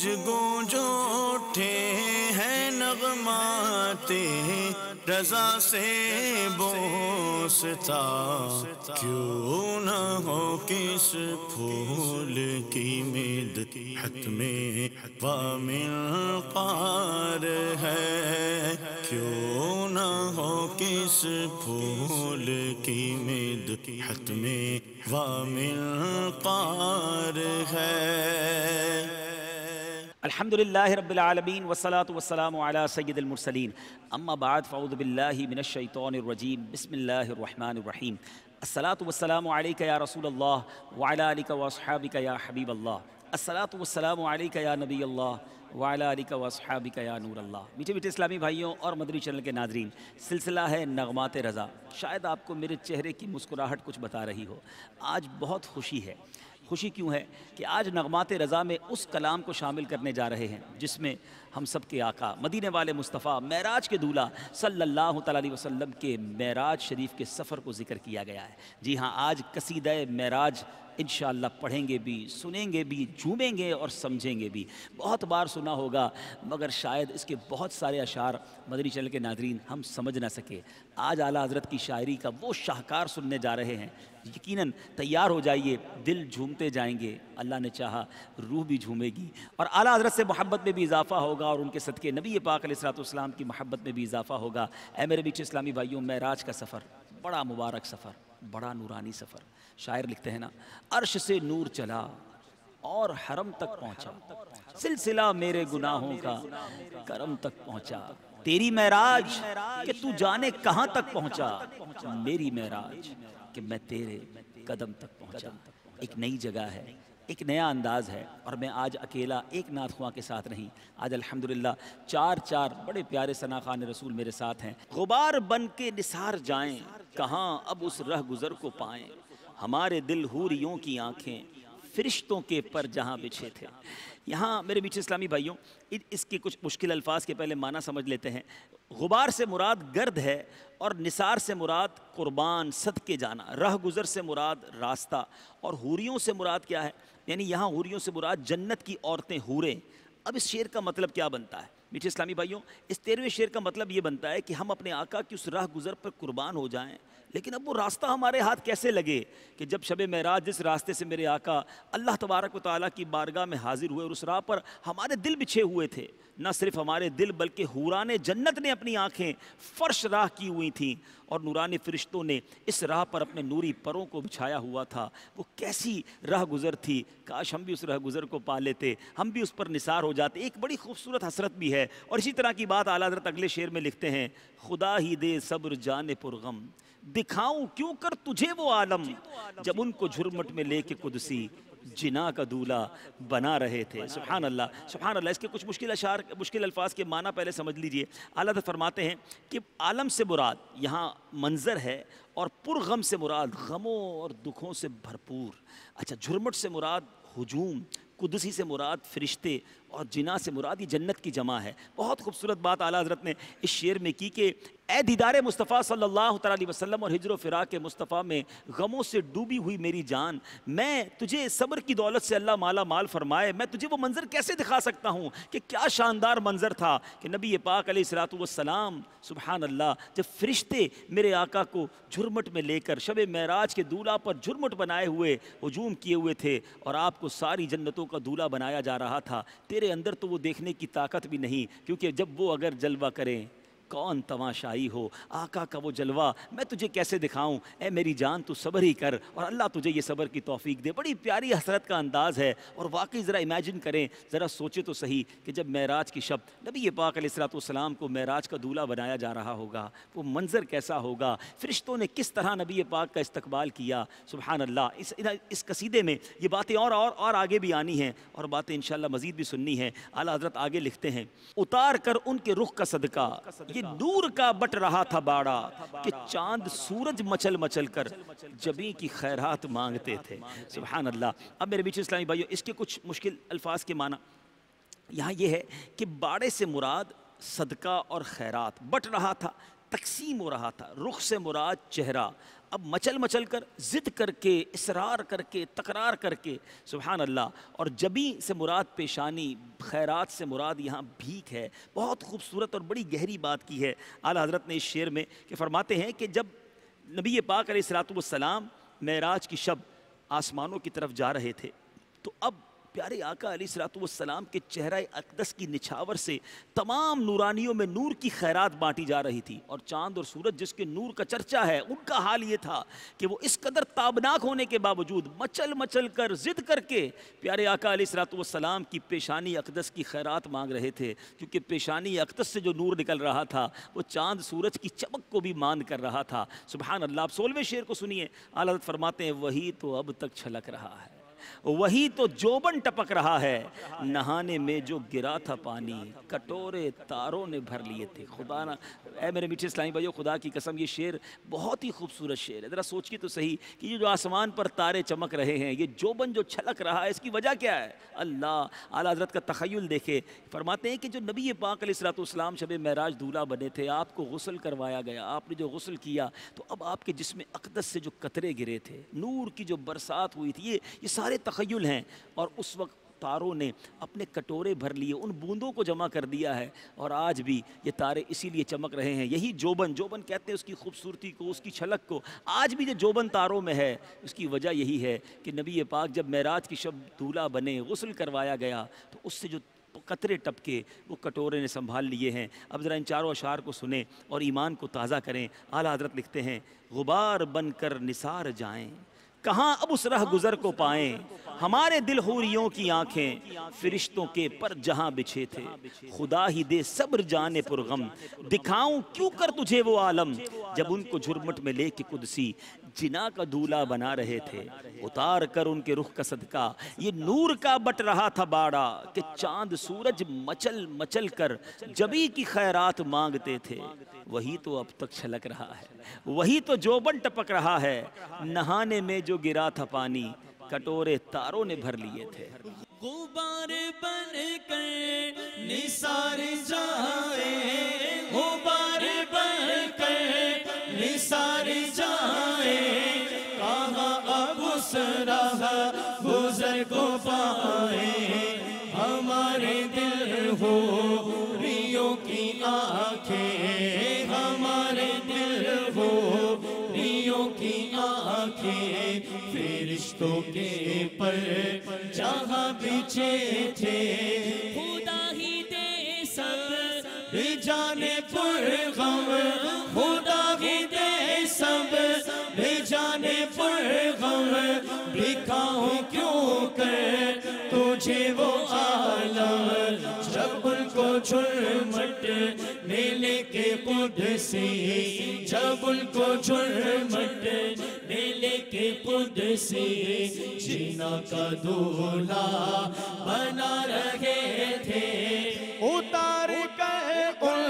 گونج گونج اٹھے ہیں نغمات رضا سے بوستا، کیوں نہ ہو کس پھول کی مدحت میں وامل قار ہے، کیوں نہ ہو کس پھول کی مدحت میں وامل قار ہے۔ الحمدللہ رب العالمین والصلاة والسلام علی سید المرسلین، اما بعد فاعوذ باللہ من الشیطان الرجیم، بسم اللہ الرحمن الرحیم۔ الصلاة والسلام علیک یا رسول اللہ وعلی آلک واصحابک یا حبیب اللہ، الصلاة والسلام علیک یا نبی اللہ وعلی آلک واصحابک یا نور اللہ۔ میٹھے میٹھے اسلامی بھائیوں اور مدنی چینل کے ناظرین، سلسلہ ہے نغمات رضا۔ شاید آپ کو میرے چہرے کی مسکراہٹ کچھ بتا رہی ہو، آج بہت خوشی ہے۔ خوشی کیوں ہے کہ آج نغمات رضا میں اس کلام کو شامل کرنے جا رہے ہیں جس میں ہم سب کے آقا مدینے والے مصطفیٰ معراج کے دولہ صلی اللہ تعالیٰ علیہ وسلم کے معراج شریف کے سفر کو ذکر کیا گیا ہے۔ جی ہاں، آج قصیدہ معراج انشاءاللہ پڑھیں گے بھی، سنیں گے بھی، جھومیں گے اور سمجھیں گے بھی۔ بہت بار سنا ہوگا مگر شاید اس کے بہت سارے اشعار مدنی چینل کے ناظرین ہم سمجھ نہ سکے۔ آج اعلیٰ حضرت کی شاعری کا وہ شاہکار سننے جا رہے ہیں، یقیناً تیار ہو جائیے، دل جھومتے جائیں گے، اللہ نے چاہا روح بھی جھومے گی، اور اعلیٰ حضرت سے محبت میں بھی اضافہ ہوگا، اور ان کے صدقے نبی پاک علیہ السلام کی محبت میں بھی اضافہ ہوگا۔ اے میرے میٹھے اسلامی بھائیوں، معراج کا سفر بڑا مبارک سفر، بڑا نورانی سفر۔ شاعر لکھتے ہیں نا، عرش سے نور چلا اور حرم تک پہنچا، سلسلہ میرے گناہوں کا کرم تک پہنچا، تیری معراج کہ تو جانے کہاں تک پہنچا، میری معراج کہ میں تیرے قدم تک پہنچا۔ ایک نئی جگہ ہے، ایک نیا انداز ہے، اور میں آج اکیلا ایک نعت خواں کے ساتھ نہیں، آج الحمدللہ چار بڑے پیارے ثنا خوان رسول میرے ساتھ ہیں۔ غبار بن کے نثار جائیں، کہاں اب اس رہ گزر کو پائیں، ہمارے دل حوریوں کی آنکھیں فرشتوں کے پر جہاں بچھے تھے۔ یہاں میرے میٹھے اسلامی بھائیوں، اس کے کچھ مشکل الفاظ کے پہلے معنی سمجھ لیتے ہیں۔ غبار سے مراد گرد ہے، اور نثار سے مراد قربان صدقے جانا، رہ گزر سے مراد راستہ، اور حوریوں سے مراد کیا ہے؟ یعنی یہاں حوریوں سے مراد جنت کی عورتیں حوریں۔ اب اس شعر کا مطلب کیا بنتا ہے میٹھے اسلامی بھائیوں؟ اس 13ویں شعر کا مطلب یہ بنتا ہے کہ ہم اپنے آقا کی اس راہ گزر پر قربان ہو جائیں، لیکن اب وہ راستہ ہمارے ہاتھ کیسے لگے کہ جب شب معراج جس راستے سے میرے آقا اللہ تبارک و تعالیٰ کی بارگاہ میں حاضر ہوئے، اور اس راہ پر ہمارے دل بچھے ہوئے تھے، نہ صرف ہمارے دل بلکہ حوران جنت نے اپنی آنکھیں فرش راہ کی ہوئی تھیں، اور نورانی فرشتوں نے اس راہ پر اپنے نوری پروں کو بچھایا ہوا تھا۔ وہ کیسی راہ گزر تھی، کاش ہم بھی اس راہ گزر کو پا لیتے، ہم بھی اس پر نثار ہو جاتے۔ ایک بڑی خوبصورت حسرت بھی ہے، اور اسی طرح کی بات اعلیٰ حضرت اگلے شعر میں لکھتے ہیں، خدا ہی دے صبر جان پرغم، دکھاؤں کیوں کر تجھے وہ عالم، جب ان کو جھرمٹ میں لے کے قدسی جنا کا دولہ بنا رہے تھے۔ سبحان اللہ، سبحان اللہ۔ اس کے کچھ مشکل الفاظ کے معنی پہلے سمجھ لیجئے۔ اعلیٰ حضرت فرماتے ہیں کہ عالم سے مراد یہاں منظر ہے، اور پرغم سے مراد غموں اور دکھوں سے بھرپور۔ اچھا، جھرمٹ سے مراد ہجوم، قدسی سے مراد فرشتے، اور جنا سے مراد یہ جنت کی جمع ہے۔ بہت خوبصورت بات اعلیٰ حضرت نے اس شعر میں کی کہ اے دیدار مصطفیٰ صلی اللہ تعالیٰ علیہ وسلم اور ہجر و فراق مصطفیٰ میں غموں سے ڈوبی ہوئی میری جان، میں تجھے صبر کی دولت سے اللہ مالا مال فرمائے، میں تجھے وہ منظر کیسے دکھا سکتا ہوں کہ کیا شاندار منظر تھا کہ نبی پاک علیہ السلام سبحان اللہ جب فرشتے میرے آقا کو جھرمٹ میں لے کر شب معراج کے دولہ پر جھرمٹ بنائے ہوئے ہجوم کیے ہوئے تھے، اور آپ کو ساری جنتوں کا دولہ بنایا جا رہا تھا۔ تیرے اندر تو وہ دیکھنے کی طاقت بھی نہیں، کیونکہ جب وہ اگر جلوہ کریں کون تماشائی ہو، آقا کا وہ جلوہ میں تجھے کیسے دکھاؤں، اے میری جان تو صبر ہی کر، اور اللہ تجھے یہ صبر کی توفیق دے۔ بڑی پیاری حسرت کا انداز ہے، اور واقعی ذرا امیجن کریں، ذرا سوچے تو صحیح کہ جب معراج کی شب نبی پاک علیہ السلام کو معراج کا دولہ بنایا جا رہا ہوگا، وہ منظر کیسا ہوگا، فرشتوں نے کس طرح نبی پاک کا استقبال کیا۔ سبحان اللہ۔ اس قصیدے میں یہ باتیں اور آگے بھی آنی ہیں، اور باتیں انشاءاللہ مزید بھی سننی ہیں۔ اعلیٰ حضرت آگے لکھتے ہیں، اتار کر ان کے رخ کا صدقہ، یہ نور کا بٹ رہا تھا باڑا، کہ چاند سورج مچل مچل کر جبیں کی خیرات مانگتے تھے۔ سبحان اللہ۔ اب میرے بیچ اسلامی بھائیوں، اس کے کچھ مشکل الفاظ کے معنی یہاں یہ ہے کہ باڑے سے مراد صدقہ اور خیرات، بٹ رہا تھا، تقسیم ہو رہا تھا۔ رخ سے مراد چہرہ۔ اب مچل مچل کر، ضد کر کے، اصرار کر کے، تکرار کر کے، سبحان اللہ. اور جبی سے مراد پیشانی، خیرات سے مراد یہاں بھیک ہے. بہت خوبصورت اور بڑی گہری بات کی ہے اعلیٰ حضرت نے اس شعر میں، کہ فرماتے ہیں کہ جب نبی پاک علیہ الصلوۃ والسلام معراج کی شب آسمانوں کی طرف جا رہے تھے، تو اب پیارے آقا علیہ الصلوۃ والسلام کے چہرہ اقدس کی نچھاور سے تمام نورانیوں میں نور کی خیرات بانٹی جا رہی تھی. اور چاند اور سورج جس کے نور کا چرچا ہے، ان کا حال یہ تھا کہ وہ اس قدر تابناک ہونے کے باوجود مچل مچل کر، ضد کر کے پیارے آقا علیہ الصلوۃ والسلام کی پیشانی اقدس کی خیرات مانگ رہے تھے، کیونکہ پیشانی اقدس سے جو نور نکل رہا تھا وہ چاند سورج کی چمک کو بھی ماند کر رہا تھا. سبحان اللہ. اب 16ویں شعر کو سنیے. اعلیٰ حضرت فرماتے ہیں وہی تو اب تک چھلک رہا ہے، وہی تو جوبن ٹپک رہا ہے، نہانے میں جو گرا تھا پانی، کٹورے تاروں نے بھر لیے تھے. خدا نہ، اے میرے میٹھے اسلامی بھائیو، خدا کی قسم یہ شعر بہت ہی خوبصورت شعر ہے. ذرا سوچیے تو صحیح کہ یہ جو آسمان پر تارے چمک رہے ہیں، یہ جوبن جو چھلک رہا ہے، اس کی وجہ کیا ہے؟ اللہ. اعلیٰ حضرت کا تخیل دیکھے. فرماتے ہیں کہ جو نبی پاک علیہ الصلوۃ والسلام شب معراج دولہا بنے تھے، آپ کو غسل کروایا گیا. آپ نے جو غسل کیا تو اب آپ کے جسم اقدس سے جو قطرے گرے تھے، نور کی جو برسات ہوئی تھی، یہ سارے تخیل ہیں. اور اس وقت تاروں نے اپنے کٹورے بھر لیے، ان بوندوں کو جمع کر دیا ہے. اور آج بھی یہ تارے اسی لیے چمک رہے ہیں. یہی جوبن کہتے ہیں اس کی خوبصورتی کو، اس کی چھلک کو. آج بھی جو جوبن تاروں میں ہے، اس کی وجہ یہی ہے کہ نبی پاک جب معراج کی شب دولہا بنے، غسل کروایا گیا، تو اس سے جو قطرے ٹپکے وہ کٹورے نے سنبھال لیے ہیں. اب ذرا ان چاروں اشعار کو سنیں اور ایمان کو تازہ کریں. اعلیٰ حضرت لکھتے ہیں غبار بن کر نثار جائیں، کہاں اب اس رہ گزر کو پائیں، ہمارے دل حوریوں کی آنکھیں فرشتوں کے پر جہاں بچھے تھے. خدا ہی دے صبر جانے پر غم، دکھاؤں کیوں کر تجھے وہ عالم، جب ان کو جھرمٹ میں لے کے قدسی جنا کا دولہا بنا رہے تھے. اتار کر ان کے رخ کا صدقہ یہ نور کا بٹ رہا تھا باڑا، کہ چاند سورج مچل مچل کر جبی کی خیرات مانگتے تھے. وہی تو اب تک چھلک رہا ہے، وہی تو جوبن ٹپک رہا ہے، نہانے میں جو گرا تھا پانی، کٹورے تاروں نے بھر لیے تھے. غبار بن کر نثار جائے، غبار بن کر نثار جائے، کہاں اب اس راہ گزر کو پائے، ہمارے دل حوریوں کی آنکھیں، ہمارے دل حوریوں کی آنکھیں فرشتوں کے پر جہاں بچھے تھے. خدا ہی دے سب جانے پر غم، خدا ہی دے سب جانے پر غم، دکھاؤں کیوں کر تجھے وہ عالم، جب ان کو جھرمٹ میں لے کے قدسی، جب ان کو جھرمٹ میں لے کے قدسی جینا کا دولہا بنا رہے تھے. اتار کر ان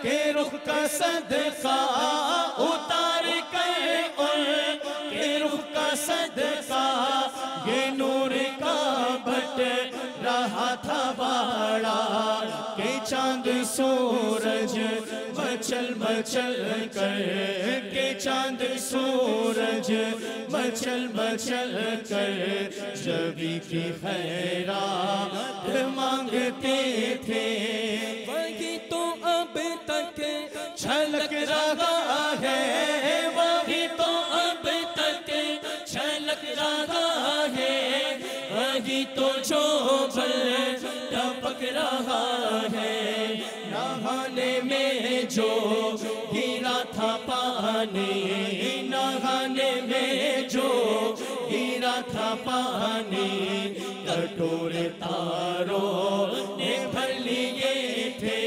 کے رخ کا صدقہ، اتار کر ان کے رخ کا صدقہ، یہ نور کا بٹ رہا تھا باڑا، کہ چاند سورج مچل مچل کر، کہ چاند سورج مچل مچل کر جبی کی خیرات مانگتے تھے. وہی تو اب تک چھلک رہا ہے، وہی تو اب تک چھلک رہا ہے، وہی تو جوبن ٹپک رہا ہے، نہانے میں جو گرا تھا پانی، نہانے میں جو گرا تھا پانی، کٹورے تاروں نے بھر لیے تھے.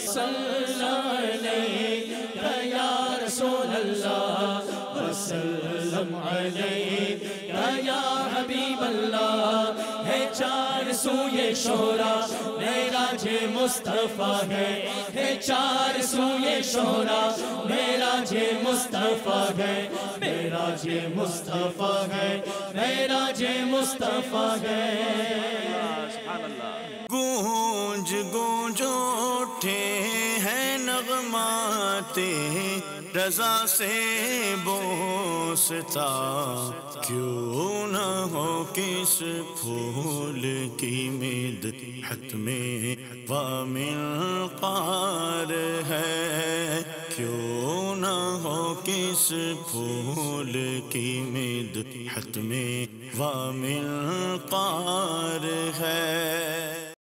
صلی علیہ یا رسول اللہ وسلم علیہ یا حبیب اللہ. ہے چار سو یہ شورا معراج مصطفیٰ ہے چار سو یہ شورا معراج مصطفیٰ ہے، معراج مصطفیٰ ہے، معراج مصطفیٰ ہے. گونج گونج اٹھے ہیں نغمات رضا سے بوستا، کیوں نہ ہو کس پھول کی مدحت میں وامنقار ہے، کیوں نہ ہو کس پھول کی مدحت میں وامنقار ہے۔